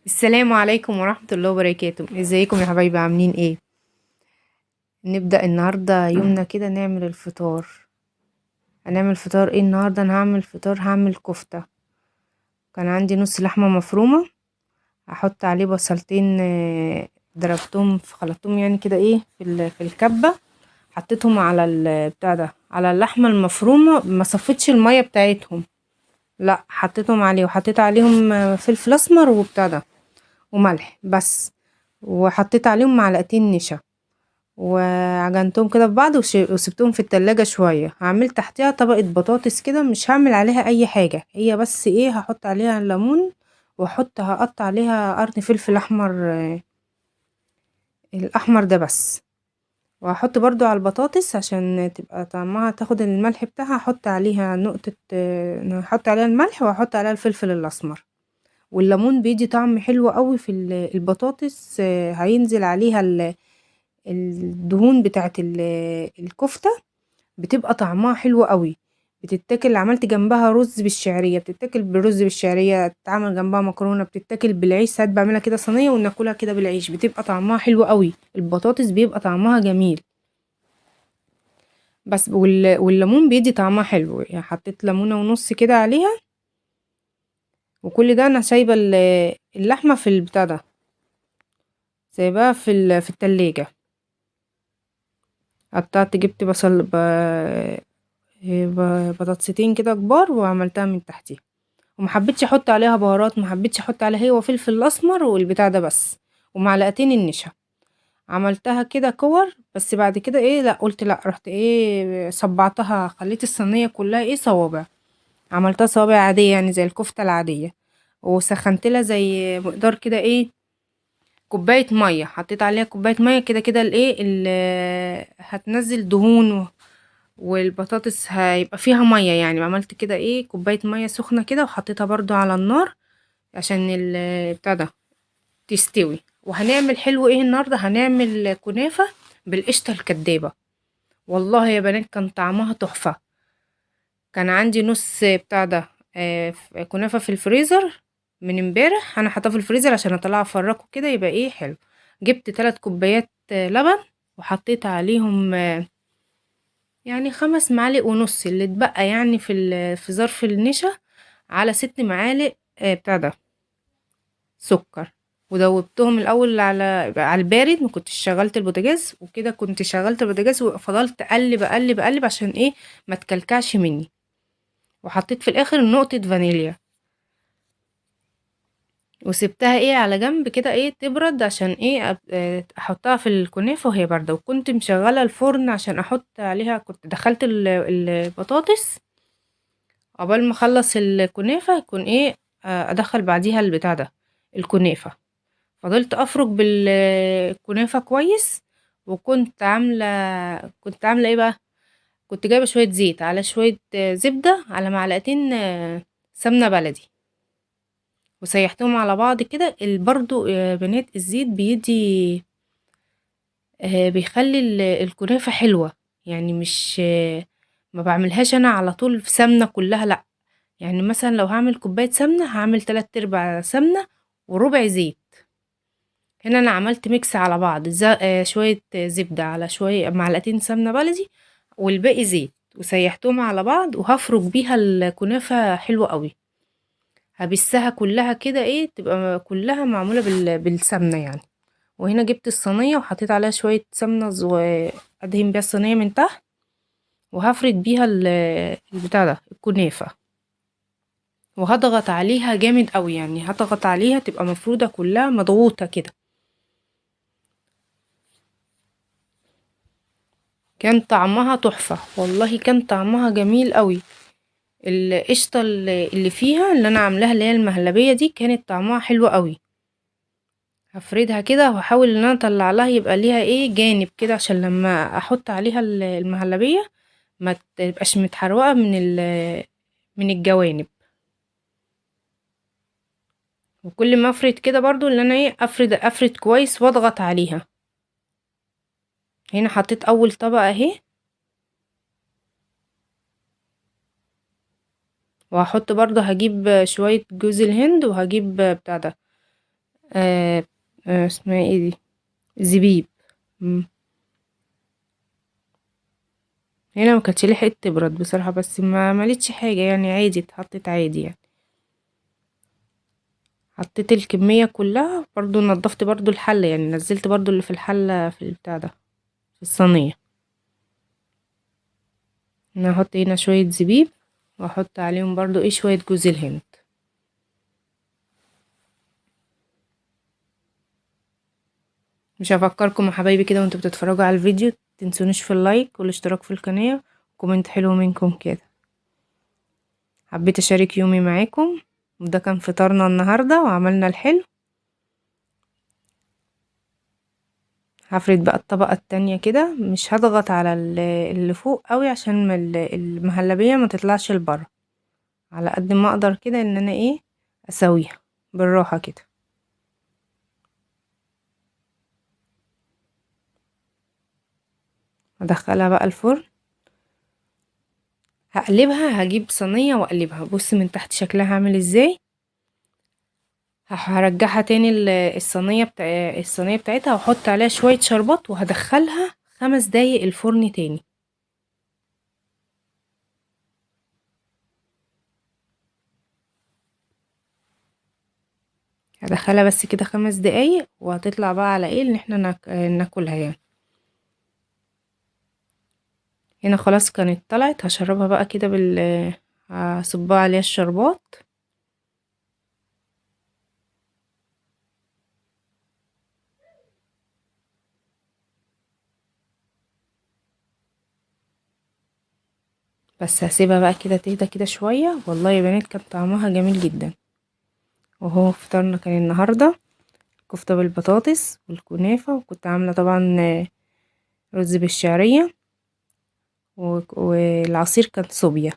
السلام عليكم ورحمة الله وبركاته. ازيكم يا حبايبي، عاملين ايه؟ نبدأ النهاردة يومنا كده، نعمل الفطار. هنعمل فطار ايه النهاردة؟ انا هعمل كفتة. كان عندي نص لحمة مفرومة، هحط عليه بصلتين، ضربتهم خلطتهم يعني كده ايه في الكبة. حطيتهم على بتاع ده، على اللحمة المفرومة، ما صفيتش المية بتاعتهم، لا حطيتهم عليه، وحطيت عليهم فلفل اسمر وبتاع ده وملح بس. وحطيت عليهم معلقتين نشا، وعجنتهم كده في بعض وسبتهم في التلاجة شوية. هعمل تحتها طبقة بطاطس كده، مش هعمل عليها اي حاجة، هي بس ايه، هحط عليها الليمون، هقطع عليها قرن فلفل احمر، الاحمر ده بس. وهحط برضو على البطاطس عشان تبقى طعمها، تاخد الملح بتاعها، هحط عليها نقطة، هحط عليها الملح، وهحط عليها الفلفل الاسمر. والليمون بيدي طعم حلو قوي في البطاطس، هينزل عليها الدهون بتاعت الكفتة، بتبقى طعمها حلو قوي. بتتاكل، عملت جنبها رز بالشعرية، بتتاكل بالرز بالشعرية، تتعمل جنبها مكرونة، بتتاكل بالعيش، ساعات بعملها كده صينية وناكلها كده بالعيش، بتبقى طعمها حلو قوي. البطاطس بيبقى طعمها جميل بس. والليمون بيدي طعمها حلو، يعني حطيت ليمونة ونص كده عليها. وكل ده انا سايبة اللحمة في البتاع ده، سايباها في التلاجة. قطعت، جبت بطاطستين كده كبار، وعملتها من تحتيها. ومحبتش احط عليها بهارات، محبتش احط عليها، هو فلفل الاسمر والبتاع ده بس، ومعلقتين النشا. عملتها كده كور بس. بعد كده ايه، لا قلت لا، رحت ايه صبعتها، خليت الصينية كلها ايه صوابع. عملتها صوابع عادية يعني زي الكفتة العادية. وسخنت لها زي مقدار كده ايه، كوباية مية، حطيت عليها كوباية مية كده كده، الايه هتنزل دهون، والبطاطس هيبقى فيها مية يعني. عملت كده ايه كوباية مية سخنة كده، وحطيتها برضو على النار عشان بتاع ده تستوي. وهنعمل حلو ايه النهارده، هنعمل كنافة بالقشطة الكدابة. والله يا بنات كان طعمها تحفة. كان عندي نص بتاع ده، كنافة في الفريزر من امبارح، انا حاطاه في الفريزر عشان اطلعه افركه كده يبقى ايه حلو. جبت 3 كوبايات لبن، وحطيت عليهم يعني 5 معالق ونص اللي اتبقى يعني في ظرف النشا، على 6 معالق بتاع ده سكر. ودوبتهم الاول على البارد، ما كنتش شغلت البوتاجاز وكده، كنت شغلت البوتاجاز وفضلت اقلب اقلب اقلب عشان ايه ما تكلكعش مني. وحطيت في الاخر نقطة فانيليا، وسبتها ايه على جنب كده ايه تبرد، عشان ايه احطها في الكنافة وهي باردة. وكنت مشغلة الفرن عشان احط عليها، كنت دخلت البطاطس عقبال ما اخلص الكنافة، يكون ايه ادخل بعديها البتاع ده الكنافة. فضلت افرك بالكنافة كويس. وكنت عاملة كنت عاملة ايه بقى، كنت جايبة شوية زيت على شوية زبدة على معلقتين سمنة بلدي، وسيحتهم على بعض كده. برضو بنات الزيت بيدي، بيخلي الكنافة حلوة. يعني مش ما بعملهاش انا على طول في سمنة كلها، لا. يعني مثلا لو هعمل كوباية سمنة، هعمل 3/4 سمنة وربع زيت. هنا انا عملت ميكس على بعض، شوية زبدة على شوية معلقتين سمنة بلدي، والباقي زيت، وسيحتهم على بعض. وهفرك بيها الكنافة حلوة قوي، هبسها كلها كده ايه، تبقى كلها معمولة بالسمنة يعني. وهنا جبت الصينية وحطيت عليها شوية سمنة ادهن بيها الصينية من تحت، وهفرد بيها البتاع ده الكنافة. وهضغط عليها جامد قوي، يعني هضغط عليها تبقى مفرودة كلها مضغوطة كده. كان طعمها تحفة، والله كان طعمها جميل قوي. القشطة اللي فيها، اللي انا عاملاها، اللي هي المهلبية دي، كانت طعمها حلو قوي. هفردها كده، وهحاول ان انا اطلع لها يبقى ليها ايه جانب كده، عشان لما احط عليها المهلبية ما تبقاش متحروقة من الجوانب. وكل ما افرد كده برضو، اللي انا ايه افرد كويس واضغط عليها. هنا حطيت اول طبقة اهي، وهحط برضو، هجيب شوية جوز الهند، وهجيب بتاع ده آه اسمها ايه دي، زبيب. مم. هنا ما كانتش لحقت تبرد بصراحة، بس ما مليتش حاجة يعني، عادي اتحطت عادي يعني. حطيت الكمية كلها، برضو نضفت برضو الحلة يعني، نزلت برضو اللي في الحلة في البتاع ده، في الصينية. انا هحط هنا شوية زبيب، واحط عليهم برضو ايه شوية جوز الهند. مش هفكركم يا حبايبي كده وانتوا بتتفرجوا على الفيديو، تنسونيش في اللايك والاشتراك في القناة وكومنت حلو منكم كده. حبيت اشارك يومي معاكم، وده كان فطارنا النهاردة وعملنا الحلو. هفرد بقى الطبقة التانية كده، مش هضغط على اللي فوق قوي عشان المهلبية ما تطلعش لبره، على قد ما اقدر كده ان انا ايه اسويها بالراحة كده. هدخلها بقى الفرن، هقلبها، هجيب صينية واقلبها، بص من تحت شكلها عامل ازاي. هرجعها تاني الصينية بتاعتها، واحط عليها شوية شربات، وهدخلها 5 دقايق الفرن تاني. هدخلها بس كده 5 دقايق، وهتطلع بقى على ايه ان احنا ناكلها يعني. هنا خلاص كانت طلعت، هشربها بقى كده هصبها عليها الشربات. بس هسيبها بقى كده تهدى كده شوية، والله يا بنات كان طعمها جميل جدا. وهو فطارنا كان النهاردة كفتة بالبطاطس والكنافة، وكنت عاملة طبعا رز بالشعرية، والعصير كان صوبيا.